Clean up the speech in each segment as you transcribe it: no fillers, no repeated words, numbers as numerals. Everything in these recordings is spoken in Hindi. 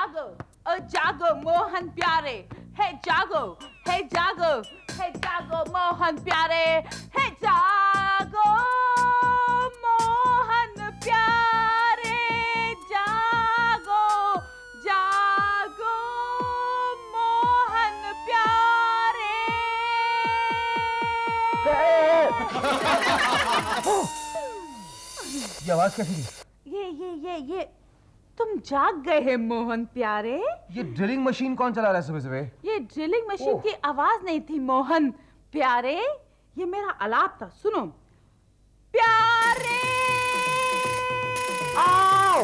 जागो ओ जागो मोहन प्यारे, हे जागो मोहन प्यारे, हे जागो मोहन प्यारे, जागो जागो मोहन प्यारे। ये आवाज कैसी थी? ये तुम जाग गए हैं मोहन प्यारे। ये ड्रिलिंग मशीन कौन चला रहा है सुबह सुबह? ये ड्रिलिंग मशीन की आवाज नहीं थी मोहन प्यारे, ये मेरा आलाप था। सुनो, प्यारे। आओ!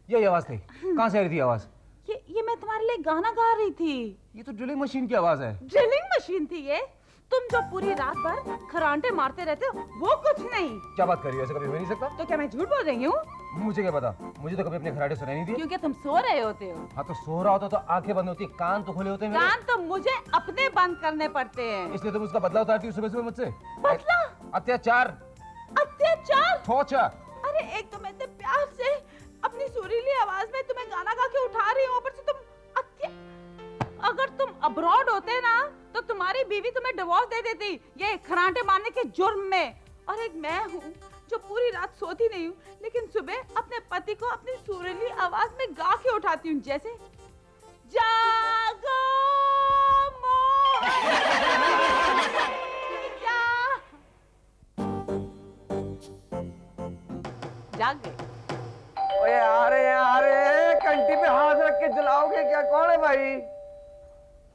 यही आवाज थी। कहाँ से आ रही थी आवाज? ये मैं तुम्हारे लिए गाना गा रही थी। ये तो ड्रिलिंग मशीन की आवाज है। ड्रिलिंग मशीन थी ये? तुम जो पूरी रात भर खरांटे मारते रहते हो वो कुछ नहीं। क्या बात कर रही हो? ऐसा कभी हो नहीं सकता। तो क्या मैं झूठ बोल रही हूँ? मुझे क्या पता, मुझे तो कभी अपने खराटे सुनाई नहीं दिए। क्योंकि तुम सो रहे होते हो। हाँ तो सो रहा होता तो आंखें बंद होती, कान तो खुले होते। कान तो मुझे अपने बंद करने पड़ते हैं। इसलिए तुम उसका बदला उतारती हो सुबह सुबह मुझसे। बदला? अत्याचार। टॉर्चर। अरे एक तो मैं इतने प्यार से अपनी सुरीली आवाज में तुम्हें गाना गा के उठा रही हूँ, ऊपर से तुम अगर तुम अब्रॉड होते ना तो तुम्हारी बीवी तुम्हें डिवोर्स दे देती ये खराटे मारने के जुर्म में। और एक मैं हूँ जो पूरी रात सोती नहीं हूँ, लेकिन सुबह अपने पति को अपनी सुरीली आवाज में गा के उठाती हूँ, जैसे जागो जाग गए। ओए अरे कंटी पे हाथ रख के जलाओगे क्या? कौन है भाई?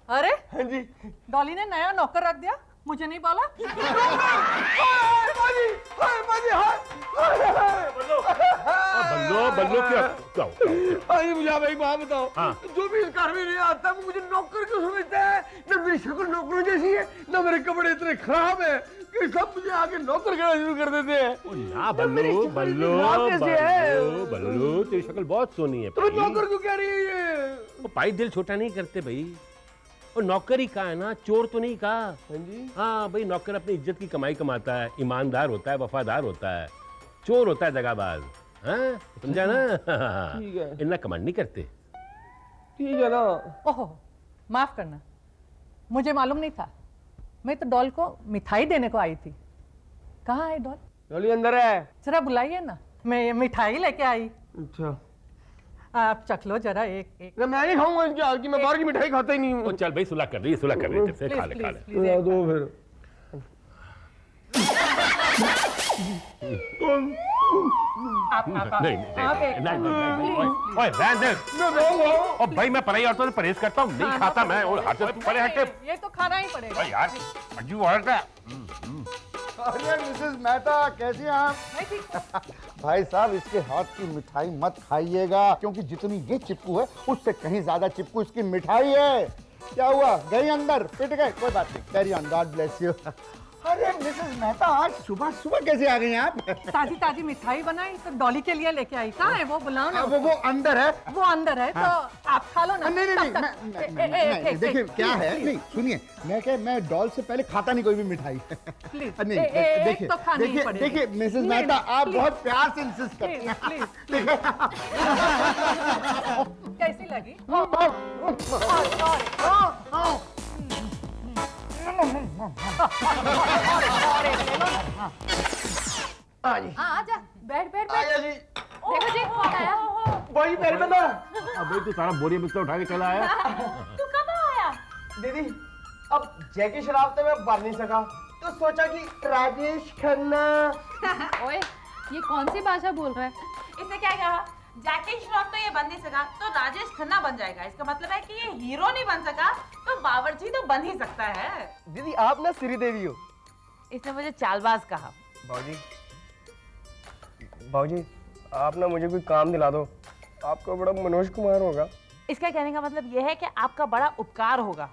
अरे हाँ जी, डॉली ने नया नौकर रख दिया, मुझे नहीं बोला। बल्लो क्या? मुझे भाई बात बताओ, जो भी इस घर में नहीं आता वो मुझे नौकर क्यों समझता है? ना मेरी शक्ल नौकरों जैसी है, ना मेरे कपड़े इतने खराब है कि सब मुझे आके नौकर कहना शुरू कर देते हैं। ना बल्लो तेरी शक्ल बहुत सोनी है। तो नौकर क्यों कह रही है ये? वो भाई दिल छोटा नहीं करते भाई, और नौकर ही कहा है ना, चोर तो नहीं कहा। हाँ जी, हाँ भाई, नौकर अपनी इज्जत की कमाई कमाता है, ईमानदार होता है, वफादार होता है। चोर होता है दगाबाज। हाँ समझा ना? ठीक है, इतना कमांड नहीं करते। ठीक है ना। ओहो माफ करना, मुझे मालूम नहीं था। मैं तो डॉल को मिठाई देने को आई थी। कहाँ है डॉल? डॉली अंदर है। जरा बुलाइए ना, मैं ये मिठाई लेके आई। अच्छा, आप चख लो जरा एक। ना मैं नहीं खाऊंगा इनकी हाल की, मैं बाहर की मिठाई खाता ही नहीं हूँ। चल भाई, सुलह कर रही है तेरे से, खा ले। दो फिर। नहीं, ओए रहने दे। ओ भाई, मैं पराई औरतों से परहेज करता हूँ, नहीं खाता मैं। और हट से परे हट के। ये तो खाना ही पड़ेगा यार, अजीब औरत है। अरे मिसेस मेहता, कैसी हैं आप? मैं ठीक। भाई साहब, इसके हाथ की मिठाई मत खाइएगा, क्योंकि जितनी ये चिपकू है उससे कहीं ज्यादा चिपकू इसकी मिठाई है। क्या हुआ, गई अंदर, पिट गए? कोई बात नहीं, carry on, God bless you. अरे मिसेस मेहता, आज सुबह सुबह कैसे आ गई आप? ताजी ताजी मिठाई बनाई तो डॉली के लिए लेके आई। कहाँ है वो? बुलाओ ना। वो अंदर है। वो अंदर है तो आप खा लो ना। नहीं, देखिए क्या है, नहीं सुनिए, मैं डॉल से पहले खाता नहीं कोई भी मिठाई। प्लीज नहीं, देखिए मिसेस मेहता, आप बहुत प्यार से इंसिस्ट करती हैं। कैसी लगी? आजा, बैठ। आया जी। देखो जी कौन आया। वही मेरे में ना। अब भाई तू सारा बोरी बिस्तर उठा के चला आया। तू कब आया? दीदी, अब जैकी शराब तो मैं भर नहीं सका, तो सोचा कि राजेश खन्ना। ओए, ये कौन सी भाषा बोल रहा है? इसने क्या कहा? जैकी श्रॉफ तो ये बन नहीं सका तो राजेश खन्ना बन जाएगा। इसका मतलब है कि ये हीरो नहीं बन सका तो बावर्ची तो बन ही सकता है। दीदी, आप ना श्री देवी हो। इसने मुझे चालबाज कहा। बाबूजी, आप ना मुझे कोई काम दिला दो, आपका बड़ा मनोज कुमार होगा। इसका कहने का मतलब यह है कि आपका बड़ा उपकार होगा।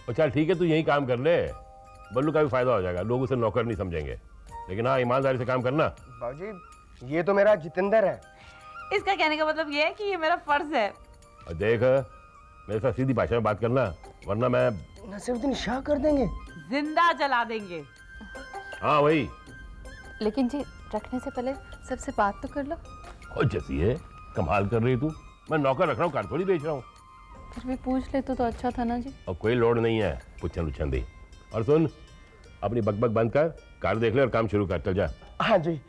और चल ठीक है, तू यही काम कर ले, बल्लू का भी फायदा हो जाएगा, लोग उसे नौकर नहीं समझेंगे। लेकिन हाँ, ईमानदारी से काम करना। बाबूजी, ये तो मेरा जितेंद्र है। इसका कहने का मतलब यह है कि ये मेरा फर्ज है। और देख, मेरे साथ सीधी भाषा में बात करना, वरना मैं नसीरुद्दीन शाह कर देंगे, जिंदा जला देंगे। हाँ वही। लेकिन जी, रखने से पहले सबसे बात तो कर लो। और जैसी है, कमाल कर रही तू। मैं नौकर रख रहा हूँ, कार थोड़ी बेच रहा हूँ। फिर भी पूछ ले तो अच्छा था ना जी। और कोई लोड नहीं है पूछन उछन दी। और सुन, अपनी बकबक बंद कर, कार देख ले और काम शुरू कर, चल जा। हाँ जी।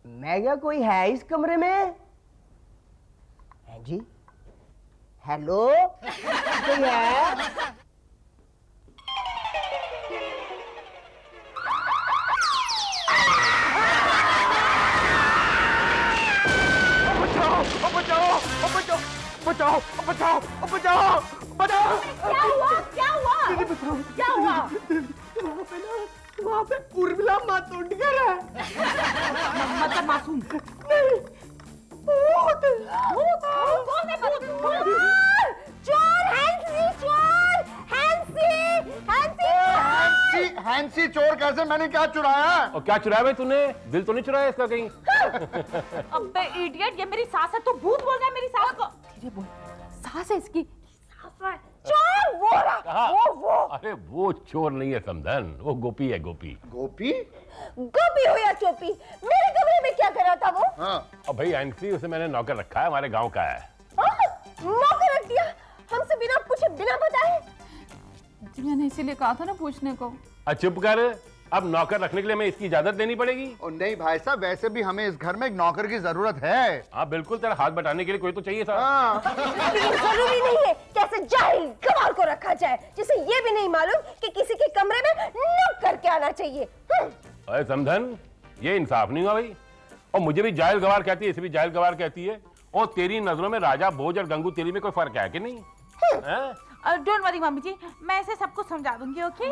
मैं क्या, कोई है इस कमरे में? है जी? हेलो, कोई है? बचाओ बचाओ बचाओ बचाओ! क्या हुआ क्या हुआ क्या हुआ? वहाँ पे उर्मिला मातोंडकर है। मतलब मासूम भूत! कौन है भूत? चोर हैंसी, चोर हैंसी। हैंसी चोर कैसे? मैंने क्या चुराया? और क्या चुराया भाई तूने? दिल तो नहीं चुराया इसका कहीं? अबे इडियट, ये मेरी सास है, तू भूत बोल रहा है मेरी सास को? धीरे बोल, सास है इसकी। चोर वो रहा, कहा? वो अरे वो चोर नहीं है समधन, वो गोपी है, गोपी। गोपी? गोपी हो या चोपी, मेरे कमरे में क्या कर रहा था वो? हाँ। और भाई हैंसी, उसे मैंने नौकर रखा है, हमारे गांव का है। नौकर रख दिया हमसे बिना पूछे बिना बताए? जी मैंने इसीलिए कहा था ना पूछने को। चुप कर, अब नौकर रखने के लिए हमें इसकी इजाजत देनी पड़ेगी। और नहीं भाई साहब, वैसे भी हमें इस घर में एक नौकर की जरूरत है। हाँ बिल्कुल, तेरा हाथ बटाने के लिए कोई तो चाहिए था। हाँ। जरूरी नहीं है कैसे जाहिल गवार को रखा जाए जिसे ये भी नहीं मालूम कि किसी के कमरे में नॉक करके आना चाहिए। अरे समधन, ये इंसाफ नहीं हुआ भाई। और मुझे भी जाहिल गवार कहती है, इसे भी जाहिल गवार कहती है। और तेरी नजरों में राजा भोज और गंगू तेरी में कोई फर्क है कि नहीं? डोंट वरी मम्मी जी, मैं इसे सब कुछ समझा दूंगी। ओके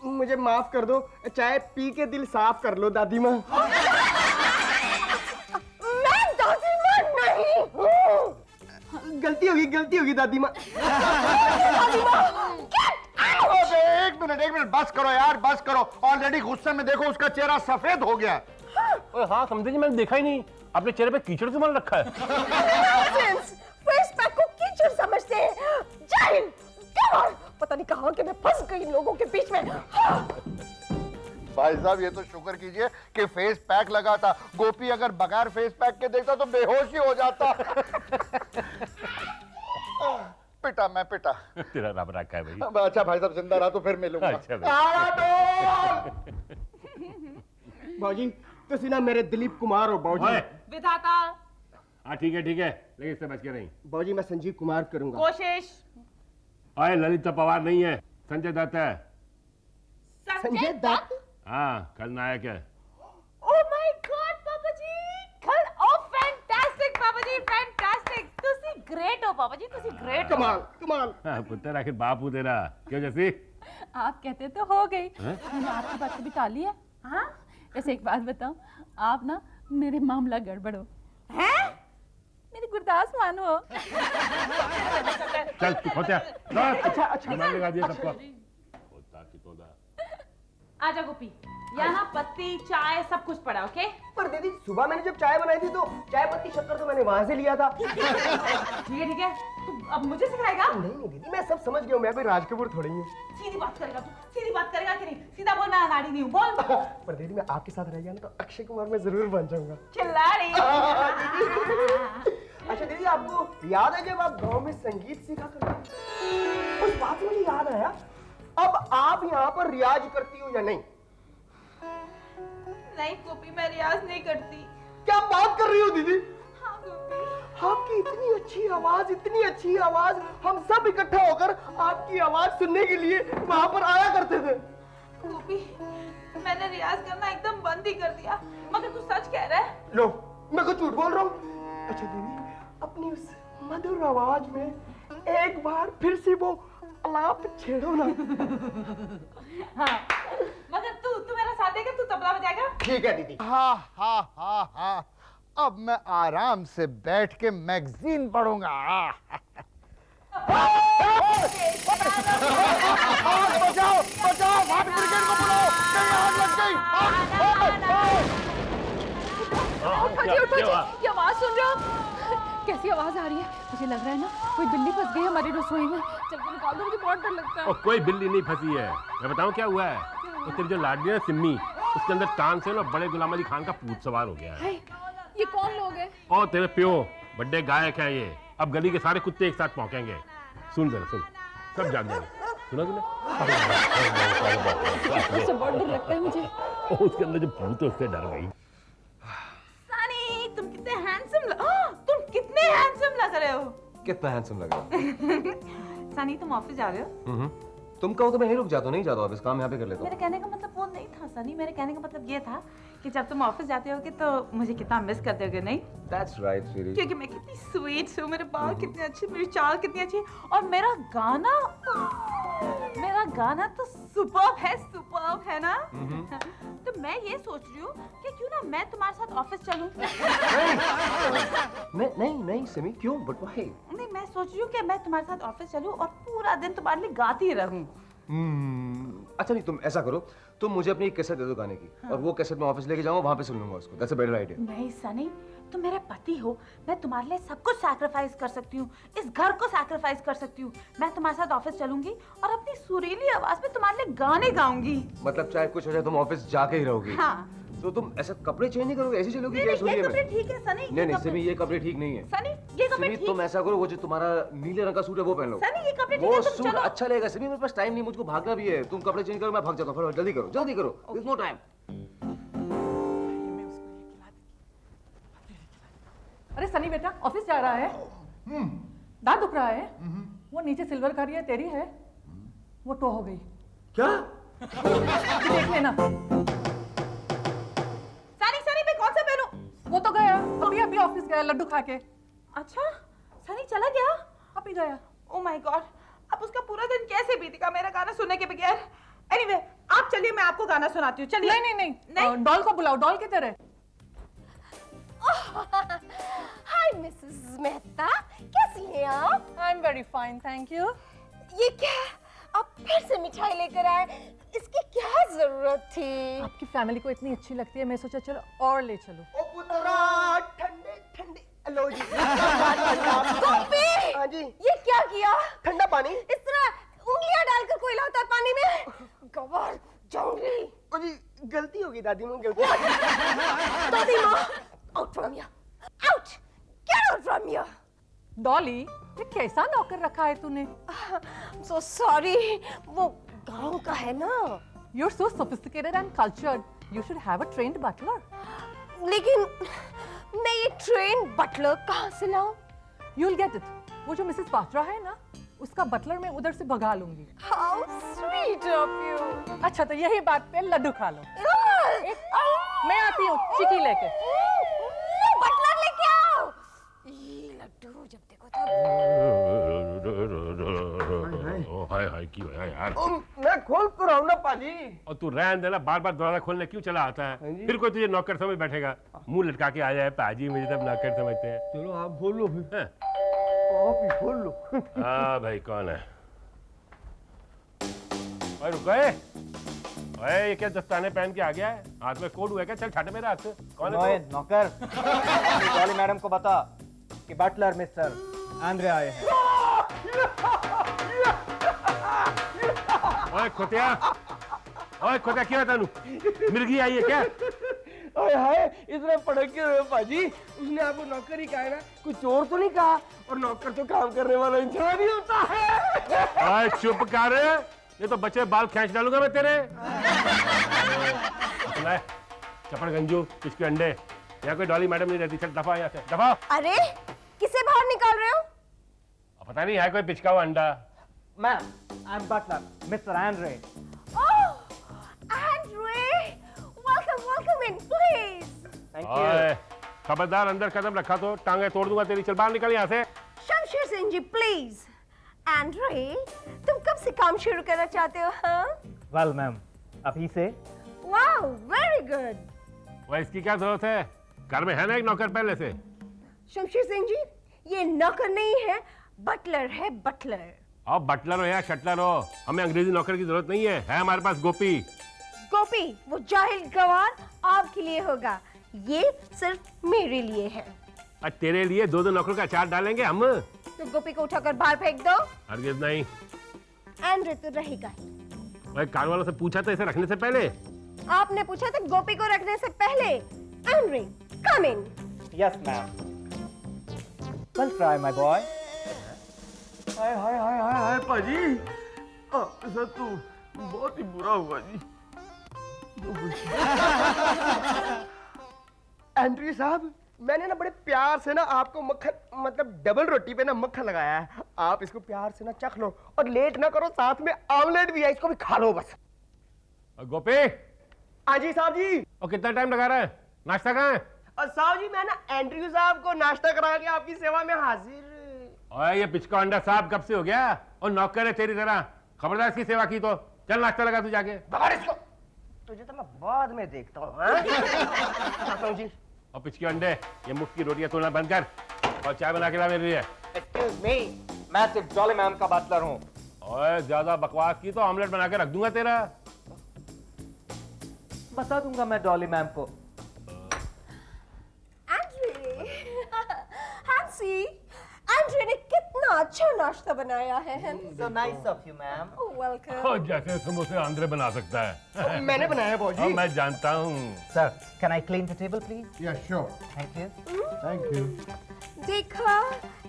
मुझे माफ कर दो, चाय पी के दिल साफ कर लो दादी माँ। मैं दादी माँ नहीं हूँ। गलती होगी दादी माँ। अबे एक मिनट बस करो यार, बस करो। ऑलरेडी गुस्से में देखो उसका चेहरा सफेद हो गया। हाँ समझे जी, मैंने देखा ही नहीं, अपने चेहरे पे कीचड़ क्यों मल रखा है? फेस पैक को कीचड़ समझते हैं, जाहिल गवार। पता नहीं कहाँ के मैं फंस गई इन लोगों के बीच में। भाई साहब ये तो शुक्र कीजिए कि फेस पैक लगा था। गोपी अगर बगैर फेस पैक के देखता तो बेहोश ही हो जाता। पिटा मैं पिटा। तेरा रब रखा है भाई। अच्छा भाई साहब जिंदा रहा तो फिर मिलूंगा। अच्छा भाई। बाजी तुसी ना मेरे दिलीप कुमार हो बाजी। विधाता हाँ ठीक है लेकिन इससे बच के नहीं। बाजी मैं संजीव कुमार करूंगा। कोशिश। अरे ललिता पवार नहीं है, संजय दत्त है। संजय दत्त? हाँ कल नायक है। ओह माय गॉड पापा जी, कल ओ फैंटास्टिक पापा जी, फैंटास्टिक। तुसी ग्रेट हो पापा जी, तुसी ग्रेट हो। कमाल। हाँ, पुत्र आखिर बाप हूँ तेरा। क्यों जैसी? आप कहते तो हो गई, मैंने आपकी बात कभी टाली है? हाँ? वैसे एक बात बताओ, आप ना मेरे मामला गड़बड़ हो, हैं? मेरी गुरदास मानो। चल तू खोत्या। अच्छा दिमाग लगा दिया सबको। आजा गोपी, यहाँ पत्ती चाय सब कुछ पड़ा। ओके पर दीदी सुबह मैंने जब चाय बनाई थी तो चाय पत्ती शक्कर तो मैंने वहां से लिया था। ठीक है, तू अब मुझे सिखाएगा? नहीं दीदी मैं सब समझ गया हूँ, मैं कोई राजकपूर थोड़ी हूँ। सीधी बात करेगा तू, सीधी बात करेगा कि नहीं? सीधा बोल, मैं अनाड़ी नहीं हूँ, बोल। पर दीदी मैं आपके साथ रह गया ना तो अक्षय कुमार में जरूर बन जाऊंगा। खिलाड़ी। अच्छा दीदी आपको याद है जब आप गांव में संगीत सीखा करते थे? उस बात में मुझे याद आया, अब आप यहाँ पर रियाज करती हो या नहीं? नहीं गोपी, मैं रियाज नहीं करती। क्या बात कर रही हो दीदी? हाँ गोपी। आपकी इतनी अच्छी आवाज, हम सब इकट्ठा होकर आपकी आवाज सुनने के लिए वहां पर आया करते थे। गोपी, मैंने रियाज करना एकदम बंद ही कर दिया। मगर तू सच कह रहा है? लो, मैं कुछ झूठ बोल रहा हूँ? अच्छा दीदी, अपनी उस मधुर आवाज में एक बार फिर से वो आलाप छेड़ो ना। हाँ, मगर तू मेरा साथ देगा, तू तबला बजाएगा? ठीक है दीदी। हाँ अब मैं आराम से बैठ के मैगजीन पढ़ूंगा। बचाओ फायर ब्रिगेड को बुलाओ, कहीं आग लग गई। ये आवाज सुन रहे हो? कैसी आवाज आ रही है? मुझे लग रहा है ना कोई बिल्ली फंस गई हमारी रसोई में। चल के निकाल दो, मुझे बहुत डर लगता है। और कोई बिल्ली नहीं फंसी है। मैं बताऊं क्या हुआ है? तो तेरी जो लाडली है सिम्मी, उसके अंदर कान से ना बड़े गुलाम अली खान का भूत सवार हो गया है। ये कौन लोग हैं? और तेरे प्यो बड़े गायक है ये। अब गली के सारे कुत्ते एक साथ भौंकेंगे। सुन जरा सुन, सब जाग जाएंगे। सुना तूने? इससे बहुत डर लगता है मुझे। उसके अंदर जो भूत है उससे डर गई। सनी तुम कितने हैंडसम लग रहे हो। कितना हैंडसम लग रहा है। सनी तुम ऑफिस जा रहे हो? तुम कहो तो मैं यहीं रुक जाता हूँ, नहीं जाता ऑफिस, काम यहाँ पे कर लेता मेरे कहने का मतलब वो नहीं था सनी, मेरे कहने का मतलब ये था कि जब तुम ऑफिस जाते होगे तो मुझे कितना मिस करते होगे, नहीं? हूँ। That's right, sweetie. क्योंकि मैं कितनी स्वीट हूँ, मेरे बाल कितने अच्छे, मेरी चाल कितनी अच्छी, और मेरा गाना तो सुपर्ब है ना? तो मैं ये सोच रही हूँ कि क्यों ना मैं तुम्हारे साथ ऑफिस चलूं। नहीं सिमी, क्यों? But why? नहीं, मैं सोच रही हूँ कि मैं तुम्हारे साथ ऑफिस चलूं और पूरा दिन तुम्हारे लिए गाती रहूं। अच्छा नहीं, तुम ऐसा करो, तुम मुझे अपनी एक कैसेट दे दो गाने की, और वो कैसेट मैं ऑफिस लेके जाऊंगा, वहां पे सुन लूंगा उसको। That's a better idea. नहीं सनी, तुम मेरे पति हो, मैं तुम्हारे लिए सब कुछ सैक्रिफाइस कर सकती हूँ, इस घर को सैक्रिफाइस कर सकती हूँ। मैं तुम्हारे साथ ऑफिस चलूंगी और अपनी सुरीली आवाज में तुम्हारे लिए गाने गाऊंगी। मतलब चाहे कुछ हो जाए तुम ऑफिस जाके ही रहोगी। हाँ। तो तुम ऐसे कपड़े चेंज नहीं करोगे, ऐसे चलोगी? नहीं, क्या ये सुनिए कपड़े मैं। ठीक है सनी। नहीं सिमी, ये कपड़े ठीक नहीं है। सनी, ये कपड़े सिमी ठीक। तुम ऐसा करो, वो जो तुम्हारा नीले रंग का सूट है वो पहन लो। सनी, ये कपड़े ठीक वो है, तुम सूट चलो। अच्छा लगेगा। सिमी मेरे पास टाइम नहीं, मुझको भागना भी है। तुम कपड़े चेंज करो, मैं भाग जाता हूँ। फटाफट जल्दी करो, जल्दी करो। There's no time. अरे सनी बेटा ऑफिस जा रहा है? दांत दुख रहा है? वो नीचे सिल्वर खड़ी है, तेरी है? वो टो हो गई। क्या? देख लेना। सनी मैं कौन सा पहनूं? वो तो गया, अभी ऑफिस गया लड्डू खा के। अच्छा, सनी चला गया? अभी गया। ओह माय गॉड, अब उसका पूरा दिन कैसे बीतेगा मेरा गाना सुनने के बगैर? एनीवे, आप चलिए, मैं आपको गाना सुनाती हूँ। चलिए। नहीं। डॉल को बुलाओ, डॉल किधर है? हाय मिसेस मेहता, कैसी हैं आप? I am very fine, thank you. ये क्या, आप फिर से मिठाई लेकर आए? इसकी क्या जरूरत थी? आपकी फैमिली को इतनी अच्छी लगती है, मैं सोचा चलो और ले चलो। ओ पुत्रा, ठंडे ठंडे लो जी। गोपी! हाँ जी। ये क्या किया? ठंडा पानी। इस तरह उंगलियां डालकर कोई लाता है पानी में? गवार जाऊंगी। ओ जी, गलती होगी दादी माँ, गलती होगी। दादी माँ, out from here, out, get out from here. Dolly, ये कैसा नौकर रखा है तूने? I'm so sorry, वो गांव का है ना। You're so sophisticated and cultured. You should have a trained butler. लेकिन मैं ये ट्रेन बटलर कहाँ से लाऊं? You'll get it. वो जो मिसेस पात्रा है ना, उसका बटलर मैं उधर से भगा लूंगी। How sweet of you. अच्छा तो यही बात पे लड्डू खा लो। मैं आती हूँ चिकी लेके। बटलर लेके आओ। ये लड्डू जब देखो तब। हाय की है यार। मैं खोल तो रहा हूँ ना पाजी। और तू रहन देना, बार बार दरवाजा खोलने क्यों चला आता है? फिर कोई तुझे नौकर समझ बैठेगा, मुंह लटका के आ जाए पाजी, मुझे तब नौकर समझते हैं। चलो आप खोल लो फिर। हैं? आप ही खोल लो। हाँ भाई, कौन है? ओए रुक गए। ओए ये क्या दस्ताने पहन के आ गया है? हाथ में कोट हुआ क्या? चल छाटे मेरे हाथ से। कौन है तू? नौकर, डॉली मैडम को बता कि बटलर मिस्टर आंद्रे आए हैं। ओए खोतिया, क्या तानू? मिर्गी आई है क्या? ओए हाय, इतना पढ़क के रहे पाजी, उसने आपको नौकर ही कहा है ना, कुछ चोर तो नहीं कहा। और नौकर तो काम करने वाला इंसान ही होता है। ओए चुप कर, ये तो बच्चे बाल खींच डालूंगा मैं तेरे। ले, चपड़ गंजू, किसके अंडे? यहाँ कोई डॉली मैडम नहीं रहती। चल दफा यहाँ से, दफा। अरे किसे बाहर निकाल रहे हो? पता नहीं है कोई पिचका हुआ अंडा। Ma'am, I am butler Mister Andre. Oh, Andre, welcome in, please. Thank ओए यू। खबरदार, अंदर कदम रखा तो टांगे तोड़ दूंगा तेरी। चल बाहर निकल यहाँ से। शमशेर सिंह जी, प्लीज। एंड्रे, तुम कब से काम शुरू करना चाहते हो? हाँ? वेल मैम, अभी से। Wow, very good. वह इसकी क्या जरूरत है? घर में है ना एक नौकर पहले से। शमशेर सिंह जी, ये नौकर नहीं है, बटलर है, बटलर। अब बटलर हो या शटलर हो, हमें अंग्रेजी नौकर की जरूरत नहीं है हमारे पास गोपी। गोपी, वो जाहिल गवार आपके लिए होगा, ये सिर्फ मेरे लिए है। और तेरे लिए दो नौकरों का अचार डालेंगे हम। तो गोपी को उठाकर बाहर फेंक दो। हरगिज नहीं। एंड्रे तो रहेगा। वह कार वालों से पूछा था इसे रखने से पहले। आपने पूछा था गोपी को रखने से पहले। Andre, come in. Yes, ma'am. Well, try, my boy. हाय हाय हाय हाय हाय पाजी, आपके साथ तो बहुत ही बुरा हुआ जी। एंड्रयू साहब, मैंने ना बड़े प्यार से ना आपको मक्खन मतलब डबल रोटी पे ना मक्खन लगाया है। आप इसको प्यार से ना चख लो और लेट ना करो, साथ में ऑमलेट भी है, इसको भी खा लो बस। गोपी, हाँ जी साहब जी। और कितना टाइम लगा रहा है? नाश्ता कहाँ है? और साहब जी, मैं ना एंड्रयू साहब को नाश्ता करा के आपकी सेवा में हाजिर। ओए, ये पिचका अंडा साहब कब से हो गया? और नौकर है तेरी तरह, खबरदार इसकी सेवा की तो। चल नाश्ता लगा तू जाके। बगाड़ इसको, तुझे तो मैं बाद में देखता हूँ जी। और पिचके अंडे, ये मुफ्त की रोटियां तोड़ना बंद कर और चाय बना के ला मेरे लिए। Excuse me, मैं सिर्फ डॉली मैम का बटलर हूँ। ओए, ज्यादा बकवास की तो ऑमलेट बना के रख दूंगा तेरा। बता दूंगा मैं डॉली मैम को। एंड्रे ने कितना अच्छा नाश्ता बनाया है। So nice of you, ma'am. Welcome. और जैसे समोसे आंध्र बना सकता है। मैंने बनाया और मैं जानता हूँ। Sir, can I clean the table, please? Yeah, sure. Thank you. Thank you. देखा,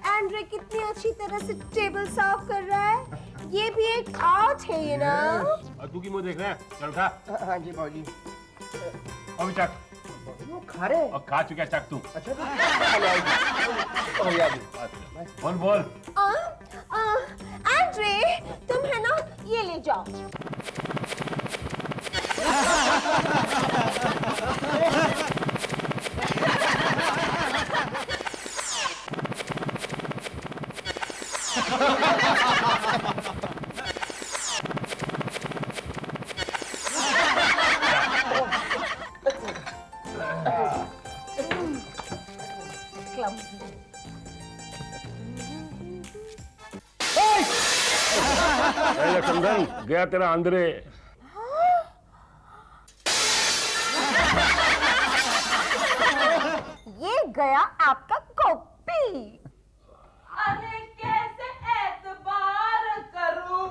एंड्रे कितनी अच्छी तरह से टेबल साफ कर रहा है। ये भी एक आर्ट है, ये ना। और तू की मुंह देख रहा है? चल उठा हाँ जी भाजी। और भी चख। वो खा रहे? और खा चुका चख तू। अच्छा तो बोल बोल। एंड्रे, तुम है ना, ये ले जाओ। लखनदन, गया तेरा आंध्रे। ये गया आपका कॉपी। अरे कैसे एतबार करूं?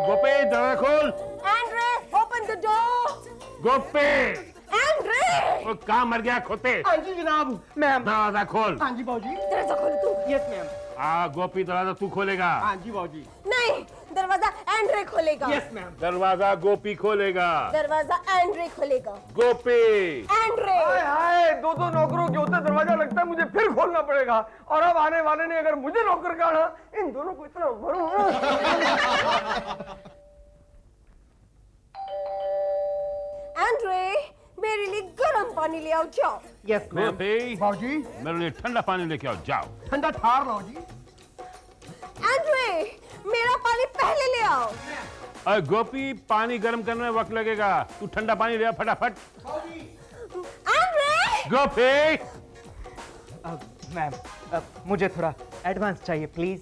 गोपी, दरवाजा खोल। Andre, open the door. Gopi, Andre, वो कहाँ मर गया खोते? हाँ जी जनाब। मैम। दरवाजा खोल। हाँ जी भाजी। दरवाजा खोलो तू। Yes ma'am. गोपी, दरवाजा तू खोलेगा। हाँ जी भाजी। नहीं, दरवाजा एंड्रे खोलेगा। Yes ma'am. दरवाजा गोपी खोलेगा। दरवाजा एंड्रे खोलेगा। गोपी। एंड्रे। हाय हाय, दो नौकरों के होते दरवाजा लगता है मुझे फिर खोलना पड़ेगा। और अब आने वाले ने अगर मुझे नौकर काढ़ा, इन दोनों को इतना मारूंगा। एंड्रे, मेरे लिए गर्म पानी ले आओ, जाओ। यस गोपी, भाजी, मेरे लिए ठंडा पानी लेके आओ, जाओ। ठंडा ठार लो जी। एंड्रे, मेरा पानी पहले ले आओ। अरे गोपी, पानी गर्म करने में वक्त लगेगा, तू ठंडा पानी ले आ फटाफट। एंड्रे, गोपी, मैम, मुझे थोड़ा एडवांस चाहिए, प्लीज।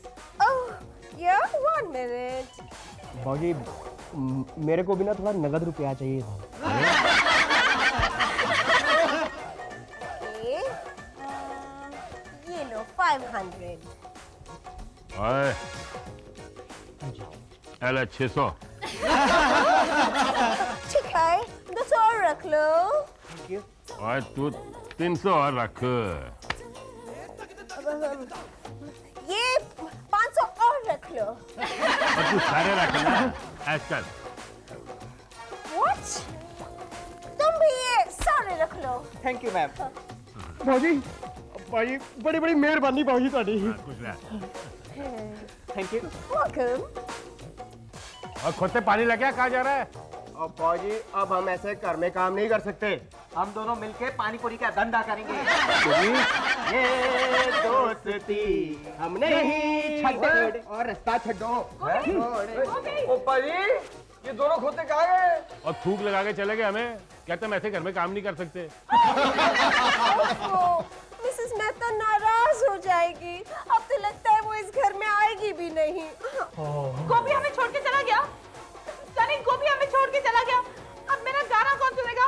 yeah, 1 minute. भाजी, मेरे को भी ना थोड़ा नगद रुपया चाहिए था। Okay. ये लो 500. ओए, एला 600। ठीक है, 200 और रख लो। ओए, तू 300 और रख। ये 500 और रख लो। और तू सारे रख ना, ऐसा कर। What? तुम भी ये सारे रख लो। Thank you ma'am. भाजी, भाजी बड़ी बड़ी मेहरबानी भाजी ਤੁਹਾਡੀ। कुछ रहा। Thank you. Welcome. और खुद से पानी लग गया, कहाँ जा रहा है? अब भाजी, अब हम ऐसे घर में काम नहीं कर सकते। हम दोनों मिलके पानी पूरी का धंधा करेंगे। ये दोस्ती हम नहीं छोड़ और रास्ता छोड़ो। ओ भाजी, ये दोनों खोते कहाँ गए? और थूक लगा के चले गए हमें, कहते हम ऐसे घर में काम नहीं कर सकते। मिसेस मेहता नाराज हो जाएगी। अब तो लगता है वो इस घर में आएगी भी नहीं। गोपी हमें छोड़ के चला गया। सनी, गोपी हमें छोड़ के चला गया। अब मेरा गाना कौन सुनेगा?